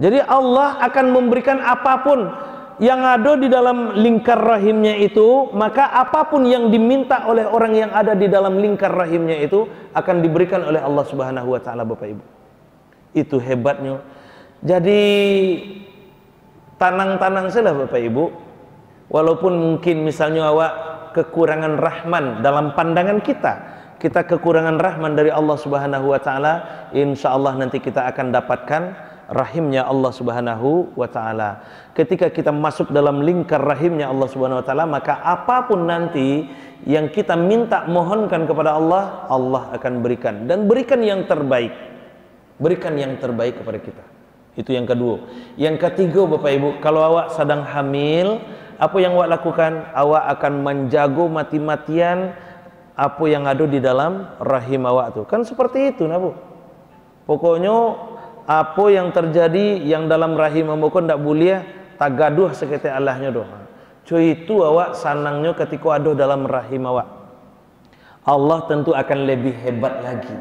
Jadi Allah akan memberikan apapun yang ada di dalam lingkar rahimnya itu, maka apapun yang diminta oleh orang yang ada di dalam lingkar rahimnya itu akan diberikan oleh Allah Subhanahu wa taala, Bapak Ibu. Itu hebatnya. Jadi tanang-tanang saja Bapak Ibu. Walaupun mungkin misalnya awak kekurangan rahman dalam pandangan kita kekurangan rahman dari Allah Subhanahu wa taala, insyaallah nanti kita akan dapatkan rahimnya Allah Subhanahu wa taala. Ketika kita masuk dalam lingkar rahimnya Allah Subhanahu wa taala, maka apapun nanti yang kita minta mohonkan kepada Allah, Allah akan berikan, dan berikan yang terbaik. Berikan yang terbaik kepada kita. Itu yang kedua. Yang ketiga Bapak Ibu, kalau awak sedang hamil, apa yang awak lakukan? Awak akan menjaga mati-matian apa yang ada di dalam rahim awak tu. Kan seperti itu, Bu. Pokoknya apa yang terjadi yang dalam rahim ambo kon ndak boleh tagaduh sekete Allahnya doa. Cuy itu awak sanangnya ketika ada dalam rahim awak. Allah tentu akan lebih hebat lagi.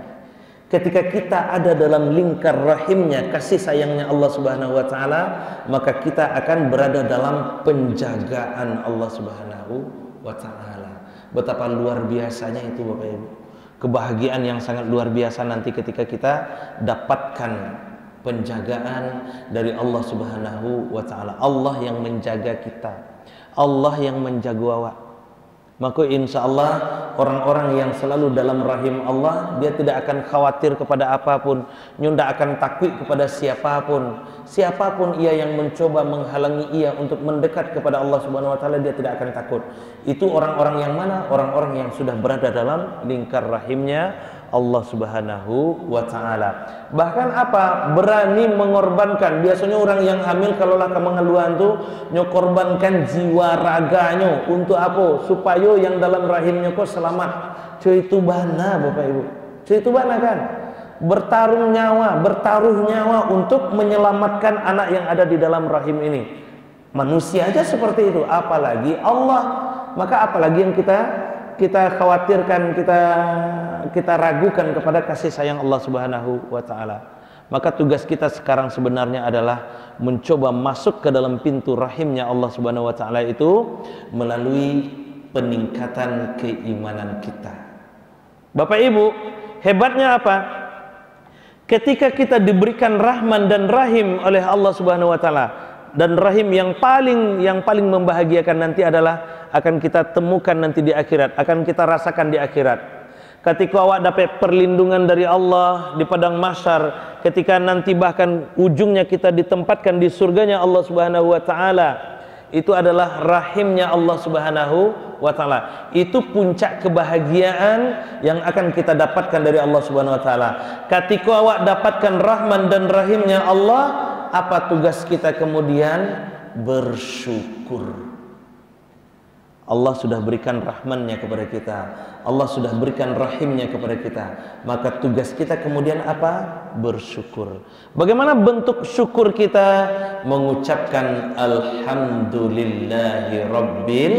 Ketika kita ada dalam lingkar rahimnya, kasih sayangnya Allah Subhanahu wa taala, maka kita akan berada dalam penjagaan Allah Subhanahu wa taala. Betapa luar biasanya itu Bapak Ibu. Kebahagiaan yang sangat luar biasa nanti ketika kita dapatkan penjagaan dari Allah Subhanahu wa taala. Allah yang menjaga kita, Allah yang menjaga awak. Maka insya Allah orang-orang yang selalu dalam rahim Allah, dia tidak akan khawatir kepada apapun, tidak akan takut kepada siapapun ia yang mencoba menghalangi ia untuk mendekat kepada Allah Subhanahu wa taala, dia tidak akan takut. Itu orang-orang yang mana? Orang-orang yang sudah berada dalam lingkar rahimnya Allah Subhanahu wa taala. Bahkan apa? Berani mengorbankan. Biasanya orang yang hamil kalau lah kemengeluhan tu nyokorbankan jiwa raganya untuk apa? Supaya yang dalam rahimnya kok selamat. Cuy itu bana Bapak Ibu. Cuy itu bana kan? Bertaruh nyawa untuk menyelamatkan anak yang ada di dalam rahim ini. Manusia aja seperti itu, apalagi Allah. Maka apalagi yang kita khawatirkan, kita ragukan kepada kasih sayang Allah Subhanahu wa taala. Maka tugas kita sekarang sebenarnya adalah mencoba masuk ke dalam pintu rahimnya Allah Subhanahu wa taala itu melalui peningkatan keimanan kita. Bapak Ibu, hebatnya apa? Ketika kita diberikan rahman dan rahim oleh Allah Subhanahu wa taala, dan rahim yang paling membahagiakan nanti adalah akan kita temukan nanti di akhirat, akan kita rasakan di akhirat. Ketika awak dapat perlindungan dari Allah di padang mahsyar, ketika nanti bahkan ujungnya kita ditempatkan di surganya Allah Subhanahu wa taala, itu adalah rahimnya Allah Subhanahu wa taala. Itu puncak kebahagiaan yang akan kita dapatkan dari Allah Subhanahu wa taala. Ketika awak dapatkan rahman dan rahimnya Allah, apa tugas kita kemudian? Bersyukur. Allah sudah berikan rahmannya kepada kita, Allah sudah berikan rahimnya kepada kita, maka tugas kita kemudian apa? Bersyukur. Bagaimana bentuk syukur kita? Mengucapkan alhamdulillahi rabbil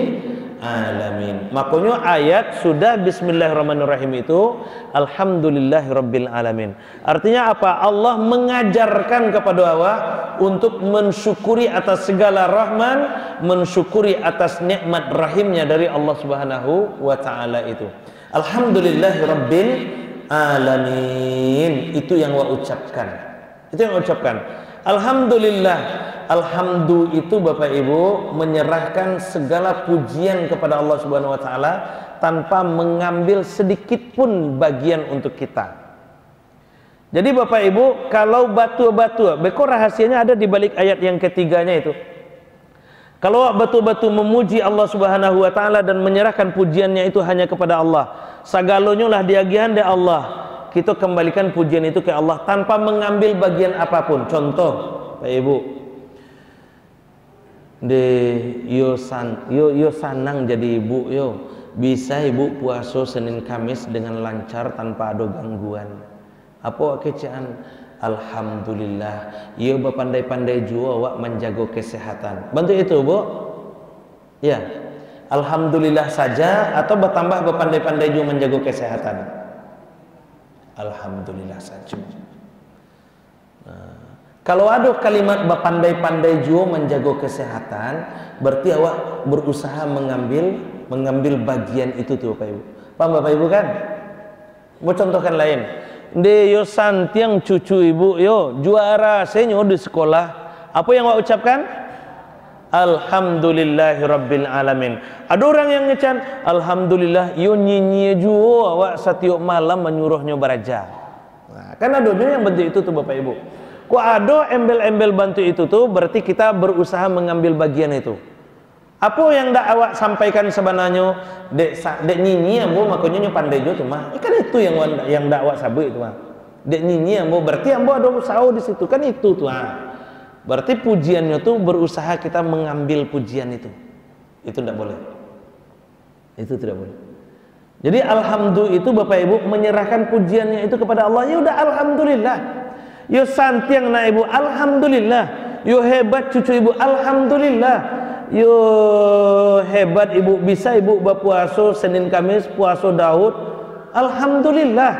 alamin. Makanya ayat sudah bismillahirrahmanirrahim itu alhamdulillahi rabbil alamin. Artinya apa? Allah mengajarkan kepada awak untuk mensyukuri atas segala rahman, mensyukuri atas nikmat rahimnya dari Allah Subhanahu wa taala itu. Alhamdulillahi rabbil alamin. Itu yang awak ucapkan. Itu yang awak ucapkan. Alhamdulillah. Alhamdu itu Bapak Ibu menyerahkan segala pujian kepada Allah Subhanahu wa taala tanpa mengambil sedikit pun bagian untuk kita. Jadi Bapak Ibu, kalau batu-batu, beko rahasianya ada di balik ayat yang ketiganya itu. Kalau batu-batu memuji Allah Subhanahu wa taala dan menyerahkan pujiannya itu hanya kepada Allah, sagalonyo lah diagihan de Allah, kita kembalikan pujian itu ke Allah tanpa mengambil bagian apapun. Contoh, Bapak Ibu, yo sanang jadi ibu, yo bisa ibu puasa Senin Kamis dengan lancar tanpa ada gangguan. Apa kecaan? Alhamdulillah. Yo berpandai-pandai juga awak menjaga kesehatan. Bantu itu Bu? Ya. Alhamdulillah saja atau bertambah berpandai-pandai juga menjaga kesehatan? Alhamdulillah saja. Nah, Kalau ada kalimat bapandai-pandai jua menjaga kesehatan, berarti awak berusaha mengambil bagian itu tuh Bapak Ibu. Paham Bapak Ibu kan? Mau contohkan lain. De yo santiang cucu ibu yo juara senyo di sekolah. Apa yang awak ucapkan? Alhamdulillahirabbil alamin. Ada orang yang ngecan alhamdulillah yo nyinyi jua awak setiap malam menyuruhnya beraja. Nah, kan ada yang bentuk itu tuh Bapak Ibu. Kok ada embel-embel bantu itu tuh berarti kita berusaha mengambil bagian itu. Apa yang dak awak sampaikan sebenarnya dek nyinyi ambo makanya pandai jo tuh mah. Kan itu yang dak awak sabut itu mah. Dek nyinyi ambo berarti ambo ada usaha di situ kan itu tuh. Berarti pujiannya tuh berusaha kita mengambil pujian itu. Itu tidak boleh. Itu tidak boleh. Jadi alhamdulillah itu Bapak Ibu menyerahkan pujiannya itu kepada Allah. Ya udah alhamdulillah. Yo santiang na ibu alhamdulillah. Yo hebat cucu ibu alhamdulillah. Yo hebat ibu bisa ibu berpuasa Senin Kamis puasa Daud alhamdulillah.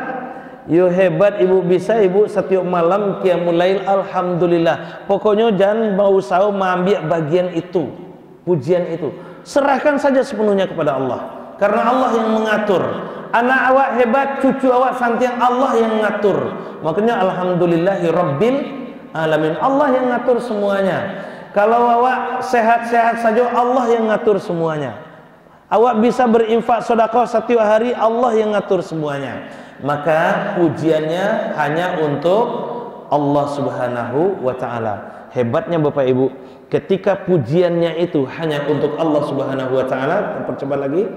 Yo hebat ibu bisa ibu setiap malam qiyamul lail alhamdulillah. Pokoknya jangan mau usaha mengambil bagian itu, pujian itu. Serahkan saja sepenuhnya kepada Allah. Karena Allah yang mengatur. Anak awak hebat, cucu awak santiang Allah yang mengatur. Makanya alhamdulillahi rabbil alamin. Allah yang ngatur semuanya. Kalau awak sehat-sehat saja Allah yang ngatur semuanya. Awak bisa berinfak sedekah setiap hari Allah yang ngatur semuanya. Maka pujiannya hanya untuk Allah Subhanahu wa taala. Hebatnya Bapak Ibu, ketika pujiannya itu hanya untuk Allah Subhanahu wa taala, percoba lagi.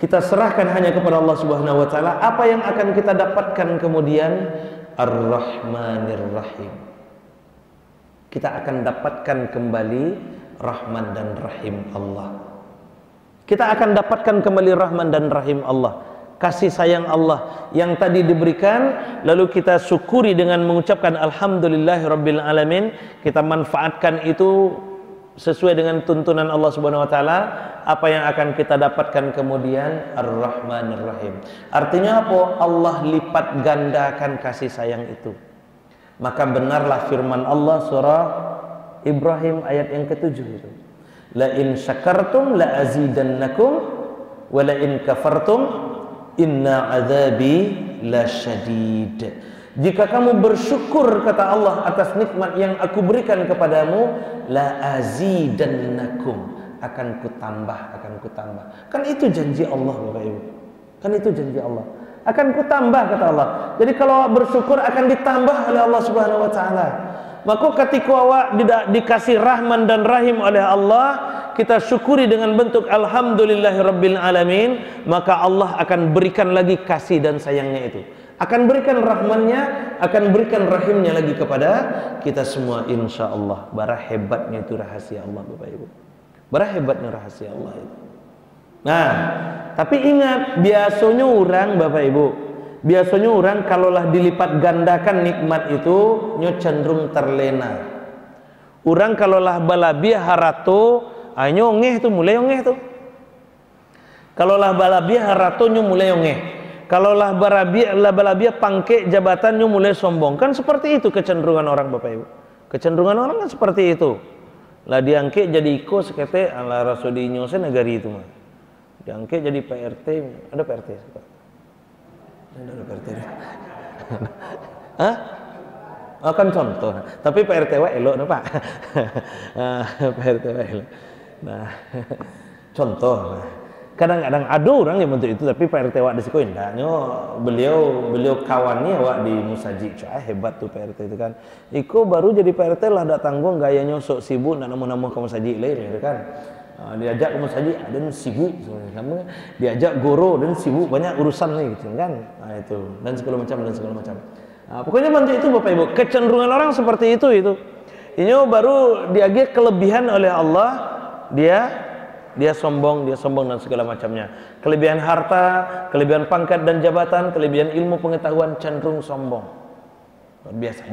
Kita serahkan hanya kepada Allah Subhanahu wa taala, apa yang akan kita dapatkan kemudian? Ar-Rahmanir Rahim. Kita akan dapatkan kembali Rahman dan Rahim Allah. Kita akan dapatkan kembali Rahman dan Rahim Allah. Kasih sayang Allah yang tadi diberikan, lalu kita syukuri dengan mengucapkan alhamdulillahirabbil alamin. Kita manfaatkan itu sesuai dengan tuntunan Allah Subhanahu wa taala. Apa yang akan kita dapatkan kemudian? Ar-Rahmanir Rahim. Artinya apa? Allah lipat gandakan kasih sayang itu. Maka benarlah firman Allah surah Ibrahim ayat yang ke-7 itu. La in syakartum la azidannakum wa la in kafartum inna adzabi lasyadid. Jika kamu bersyukur kata Allah atas nikmat yang aku berikan kepadamu, la azidannakum, akan kutambah. Kan itu janji Allah Bapak Ibu. Kan itu janji Allah. Akan kutambah kata Allah. Jadi kalau awak bersyukur akan ditambah oleh Allah Subhanahu wa taala. Maka ketika awak dikasih Rahman dan Rahim oleh Allah, kita syukuri dengan bentuk alhamdulillahirabbil alamin, maka Allah akan berikan lagi kasih dan sayangnya itu. Akan berikan rahmannya, akan berikan rahimnya lagi kepada kita semua insyaallah. Bara hebatnya itu rahasia Allah Bapak Ibu. Bara hebatnya rahasia Allah itu. Nah, tapi ingat, biasanya orang Bapak Ibu, biasanya orang kalaulah dilipat gandakan nikmat itu nyo cenderung terlena. Orang kalaulah balabiah harato, nyo ngeh tu mulai ngeh tu. Kalaulah balabiah harato nyo mulai ngeh. Kalaulah balabiah pangke jabatan nyo mulai sombong. Kan seperti itu kecenderungan orang Bapak Ibu. Kecenderungan orang kan seperti itu. Lah diangke jadi iko sekete ala rasudinyo se negari itu mah. Diangke jadi PRT, ada PRT Pak. Ada PRT. Hah? Akan contoh. Tapi PRT wa elok no Pak. PRT wa elok. Nah, contoh. Kadang-kadang ada orang yang bentuk itu tapi PRT wa di siko indahnya beliau kawannya wa di Musaji. Hebat tuh PRT itu kan. Iko baru jadi PRT lah dak tanggung gayanya sok sibuk nak nemu-nemu ke Musaji lain gitu kan. Diajak ke Musaji dan sibuk sama diajak goro dan sibuk banyak urusan nih gitu kan. Nah itu dan segala macam. Nah, pokoknya bantu itu Bapak Ibu. Kecenderungan orang seperti itu. Ini baru diagih kelebihan oleh Allah, dia sombong dan segala macamnya. Kelebihan harta, kelebihan pangkat dan jabatan, kelebihan ilmu pengetahuan cenderung sombong. Luar biasa.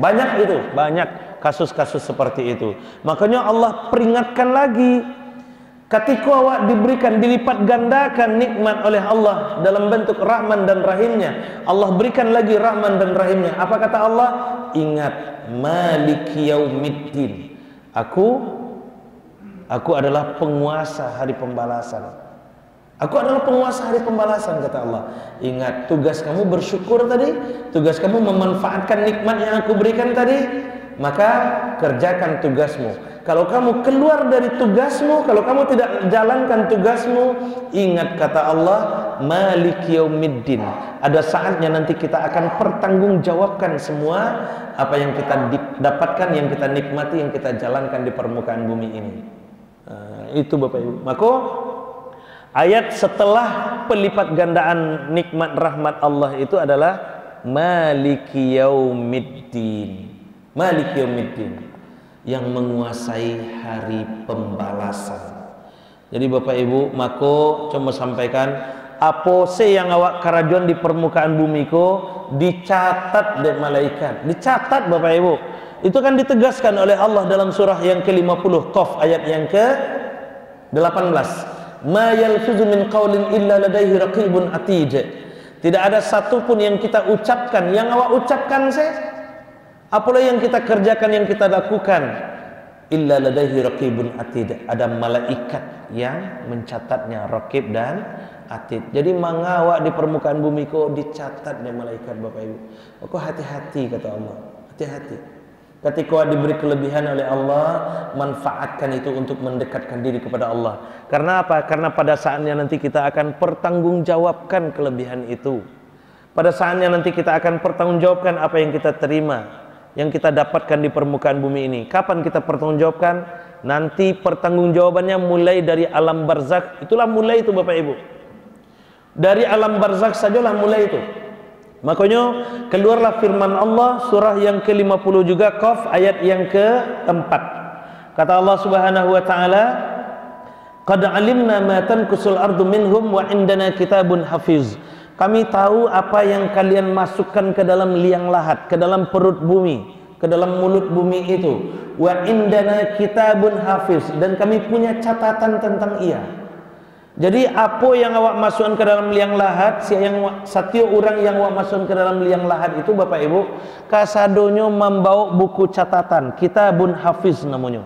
Banyak kasus-kasus seperti itu. Makanya Allah peringatkan lagi. Ketika awak diberikan, dilipat gandakan nikmat oleh Allah dalam bentuk Rahman dan Rahimnya, Allah berikan lagi Rahman dan Rahimnya. Apa kata Allah? Ingat, Maliki Yaumiddin. Aku adalah penguasa hari pembalasan. Aku adalah penguasa hari pembalasan, kata Allah. Ingat, tugas kamu bersyukur tadi, tugas kamu memanfaatkan nikmat yang aku berikan tadi, maka kerjakan tugasmu. Kalau kamu keluar dari tugasmu, kalau kamu tidak jalankan tugasmu, ingat kata Allah, Maliki Yaumiddin. Ada saatnya nanti kita akan pertanggungjawabkan semua apa yang kita dapatkan, yang kita nikmati, yang kita jalankan di permukaan bumi ini. Itu Bapak Ibu. Maka ayat setelah pelipat gandaan nikmat rahmat Allah itu adalah Maliki Yaumiddin. Maliki Yaumiddin, yang menguasai hari pembalasan. Jadi Bapak Ibu, mako cuma sampaikan apa sih yang awak karajon di permukaan bumi ko dicatat oleh malaikat. Dicatat Bapak Ibu. Itu kan ditegaskan oleh Allah dalam surah yang ke-50 Qaf ayat yang ke-18. Ma yalfizu min qaulin illa ladaihi raqibun atid. Tidak ada satupun yang kita ucapkan, yang awak ucapkan apalah yang kita kerjakan, yang kita lakukan, illa ladaihi raqibun atid. Ada malaikat yang mencatatnya, raqib dan atid. Jadi mangawak di permukaan bumi ko dicatatnya malaikat Bapak Ibu. Kok hati-hati kata Allah. Hati-hati. Ketika diberi kelebihan oleh Allah, manfaatkan itu untuk mendekatkan diri kepada Allah. Karena apa? Karena pada saatnya nanti kita akan pertanggungjawabkan kelebihan itu. Pada saatnya nanti kita akan pertanggungjawabkan apa yang kita terima, yang kita dapatkan di permukaan bumi ini. Kapan kita pertanggungjawabkan? Nanti pertanggungjawabannya mulai dari alam barzakh. Itulah mulai itu Bapak Ibu. Dari alam barzakh sajalah mulai itu. Makanya keluarlah firman Allah surah yang ke-50 juga Qaf ayat yang ke-4. Kata Allah Subhanahu wa taala, "Qad 'alimna ma tanqusul ardu minhum wa indana kitabun hafiz." Kami tahu apa yang kalian masukkan ke dalam liang lahat, ke dalam perut bumi, ke dalam mulut bumi itu. Wa indana kitabun hafiz, dan kami punya catatan tentang ia. Jadi apa yang awak masukkan ke dalam liang lahat, setiap orang yang awak masukkan ke dalam liang lahat itu Bapak Ibu, kasadonyo membawa buku catatan, kitabun hafiz namanya.